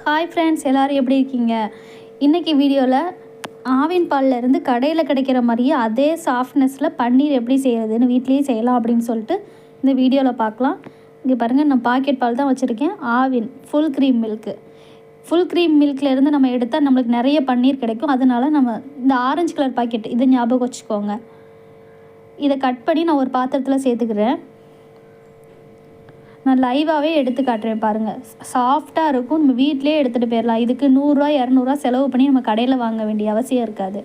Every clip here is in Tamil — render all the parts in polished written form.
ஹாய் ஃப்ரெண்ட்ஸ், எல்லோரும் எப்படி இருக்கீங்க? இன்றைக்கி வீடியோவில் ஆவின் பாலில் இருந்து கடையில் கிடைக்கிற மாதிரியே அதே சாஃப்ட்னஸில் பன்னீர் எப்படி செய்கிறதுன்னு வீட்லேயே செய்யலாம் அப்படின்னு சொல்லிட்டு இந்த வீடியோவில் பார்க்கலாம். இங்கே பாருங்கள், நான் பாக்கெட் பால் தான் வச்சுருக்கேன். Aavin full cream milk. Full cream மில்க்லேருந்து நம்ம எடுத்தால் நம்மளுக்கு நிறைய பன்னீர் கிடைக்கும். அதனால நம்ம இந்த ஆரஞ்சு கலர் பாக்கெட் இதை ஞாபகம் வச்சுக்கோங்க. இதை கட் பண்ணி நான் ஒரு பாத்திரத்தில் சேர்த்துக்கிறேன். நான் லைவாகவே எடுத்து காட்டுறேன் பாருங்கள். சாஃப்டாக இருக்கும். நம்ம வீட்டிலே எடுத்துகிட்டு போயிடலாம். இதுக்கு 100 200 செலவு பண்ணி நம்ம கடையில் வாங்க வேண்டிய அவசியம் இருக்காது.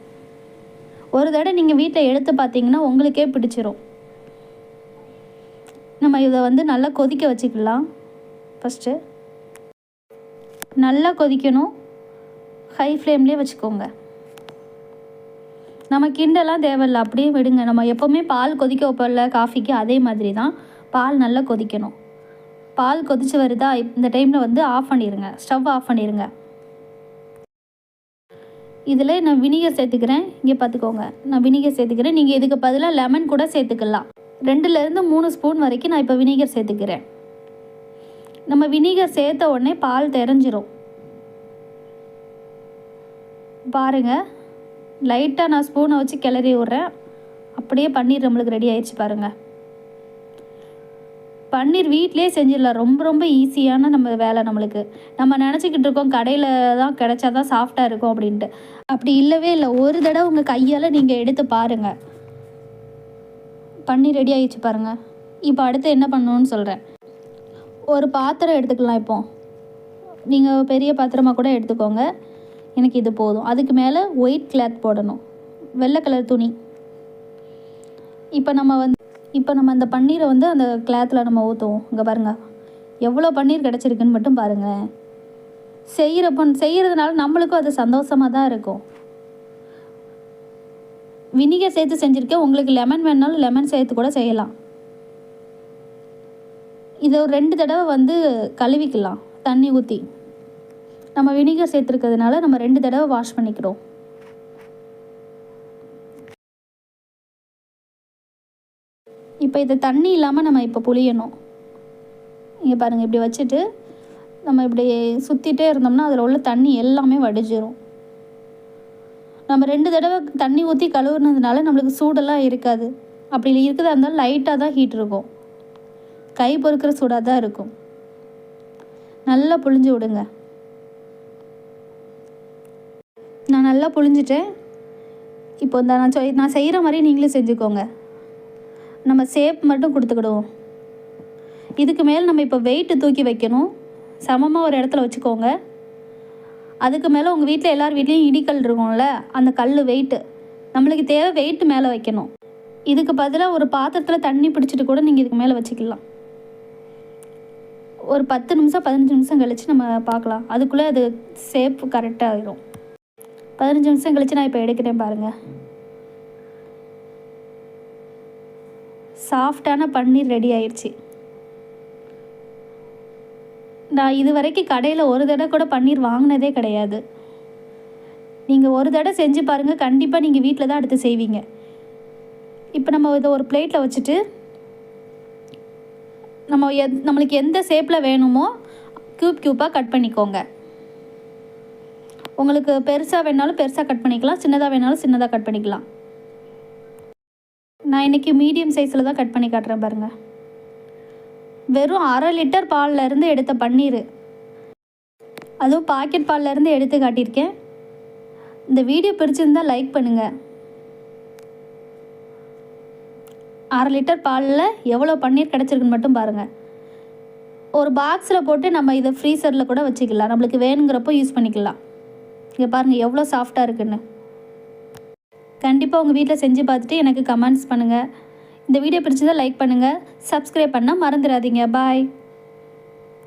ஒரு தடவை நீங்கள் வீட்டில் எடுத்து பார்த்தீங்கன்னா உங்களுக்கே பிடிச்சிரும். நம்ம இதை நல்லா கொதிக்க வச்சுக்கலாம். ஃபஸ்ட்டு நல்லா கொதிக்கணும். ஹை ஃப்ளேம்லேயே வச்சுக்கோங்க. நம்ம கிண்டெல்லாம் தேவையில்லை, அப்படியே விடுங்க. நம்ம எப்போவுமே பால் கொதிக்க வைப்போம்ல காஃபிக்கு, அதே மாதிரி தான். பால் நல்லா கொதிக்கணும். பால் கொதிச்சு வருதா, இந்த டைமில் ஆஃப் பண்ணிடுங்க. ஸ்டவ் ஆஃப் பண்ணிடுங்க. இதில் நான் வினிகர் சேர்த்துக்கிறேன். இங்கே பார்த்துக்கோங்க, நான் வினிகர் சேர்த்துக்கிறேன். நீங்கள் இதுக்கு பதிலாக லெமன் கூட சேர்த்துக்கலாம். 2லேருந்து 3 ஸ்பூன் வரைக்கும் நான் இப்போ வினிகர் சேர்த்துக்கிறேன். நம்ம வினிகர் சேர்த்த உடனே பால் தெரிஞ்சிரும். பாருங்கள், லைட்டாக நான் ஸ்பூனை வச்சு கிளறி விட்றேன். அப்படியே பன்னீர் நம்மளுக்கு ரெடி ஆயிடுச்சு பாருங்கள். பன்னீர் வீட்டிலே செஞ்சிடலாம். ரொம்ப ரொம்ப ஈஸியான நம்ம வேலை. நம்மளுக்கு நம்ம நினச்சிக்கிட்டு இருக்கோம் கடையில் தான் கிடைச்சா தான் சாஃப்டாக இருக்கும் அப்படின்ட்டு. அப்படி இல்லவே இல்லை. ஒரு தடவை உங்கள் கையால் நீங்கள் எடுத்து பாருங்கள். பன்னீர் ரெடி ஆகிடுச்சு பாருங்கள். இப்போ அடுத்து என்ன பண்ணணும்னு சொல்கிறேன். ஒரு பாத்திரம் எடுத்துக்கலாம். இப்போ நீங்கள் பெரிய பாத்திரமாக கூட எடுத்துக்கோங்க. எனக்கு இது போதும். அதுக்கு மேலே ஒயிட் கிளாத் போடணும், வெள்ளை கலர் துணி. இப்போ நம்ம அந்த பன்னீரை அந்த கிளாத்தில் நம்ம ஊற்றுவோம். இங்கே பாருங்கள், எவ்வளோ பன்னீர் கிடச்சிருக்குன்னு மட்டும் பாருங்கள். செய்கிறதுனால நம்மளுக்கும் அது சந்தோஷமாக தான் இருக்கும். வினிகர் சேர்த்து செஞ்சுருக்கேன். உங்களுக்கு லெமன் வேணாலும் லெமன் சேர்த்து கூட செய்யலாம். இதை ஒரு 2 தடவை கழுவிக்கலாம் தண்ணி ஊற்றி. நம்ம வினிகர் சேர்த்துருக்கிறதுனால நம்ம 2 தடவை வாஷ் பண்ணிக்கிறோம். இப்போ இதை தண்ணி இல்லாமல் நம்ம இப்போ புளியணும். இங்கே பாருங்கள், இப்படி வச்சுட்டு நம்ம இப்படி சுற்றிட்டே இருந்தோம்னா அதில் உள்ள தண்ணி எல்லாமே வடிஞ்சிரும். நம்ம 2 தடவை தண்ணி ஊற்றி கழுவுனதுனால நம்மளுக்கு சூடெல்லாம் இருக்காது. அப்படி இருக்கிறதா இருந்தாலும் லைட்டாக தான் ஹீட் இருக்கும். கை பொறுக்கிற சூடாக தான் இருக்கும். நல்லா புழிஞ்சு விடுங்க. நான் நல்லா புழிஞ்சிட்டேன். இப்போ நான் செய்கிற மாதிரி நீங்களும் செஞ்சுக்கோங்க. நம்ம ஷேப் மட்டும் கொடுத்துக்கிடுவோம். இதுக்கு மேலே நம்ம இப்போ வெயிட்டு தூக்கி வைக்கணும். சமமாக ஒரு இடத்துல வச்சுக்கோங்க. அதுக்கு மேலே உங்கள் வீட்டில் எல்லார் வீட்லேயும் இடிக்கல் இருக்கும்ல, அந்த கல் வெயிட்டு நம்மளுக்கு தேவை. வெயிட்டு மேலே வைக்கணும். இதுக்கு பதிலாக ஒரு பாத்திரத்தில் தண்ணி பிடிச்சிட்டு கூட நீங்கள் இதுக்கு மேலே வச்சுக்கலாம். ஒரு 10 நிமிஷம் 15 நிமிஷம் கழித்து நம்ம பார்க்கலாம். அதுக்குள்ளே அது ஷேப் கரெக்டாக ஆகிடும். 15 நிமிஷம் கழித்து நான் இப்போ எடுக்கிறேன் பாருங்கள். சாஃப்டான பன்னீர் ரெடி ஆயிடுச்சு. நான் இது வரைக்கும் கடையில் ஒரு தடவை கூட பன்னீர் வாங்கினதே கிடையாது. நீங்கள் ஒரு தடவை செஞ்சு பாருங்கள். கண்டிப்பாக நீங்கள் வீட்டில் தான் அடுத்து செய்வீங்க. இப்போ நம்ம இதை ஒரு பிளேட்டில் வச்சுட்டு நம்மளுக்கு எந்த ஷேப்பில் வேணுமோ க்யூப்பாக கட் பண்ணிக்கோங்க. உங்களுக்கு பெருசாக வேணாலும் பெருசாக கட் பண்ணிக்கலாம், சின்னதாக வேணாலும் சின்னதாக கட் பண்ணிக்கலாம். நான் இன்றைக்கி மீடியம் சைஸில் தான் கட் பண்ணி காட்டுறேன் பாருங்கள். வெறும் 1/2 லிட்டர் பால்லேருந்து எடுத்த பன்னீர், அதுவும் பாக்கெட் பால்லேருந்து எடுத்து காட்டியிருக்கேன். இந்த வீடியோ பிடிச்சிருந்தால் லைக் பண்ணுங்கள். 1/2 லிட்டர் பாலில் எவ்வளோ பன்னீர் கிடச்சிருக்குன்னு மட்டும் பாருங்கள். ஒரு பாக்ஸில் போட்டு நம்ம இதை ஃப்ரீசரில் கூட வச்சுக்கலாம். நம்மளுக்கு வேணுங்கிறப்போ யூஸ் பண்ணிக்கலாம். இங்கே பாருங்கள் எவ்வளோ சாஃப்டாக இருக்குன்னு. கண்டிப்பாக உங்கள் வீட்டில் செஞ்சு பார்த்துட்டு எனக்கு கமெண்ட்ஸ் பண்ணுங்கள். இந்த வீடியோ பிடிச்சதை லைக் பண்ணுங்கள். சப்ஸ்கிரைப் பண்ணால் மறந்துடாதீங்க. பாய்.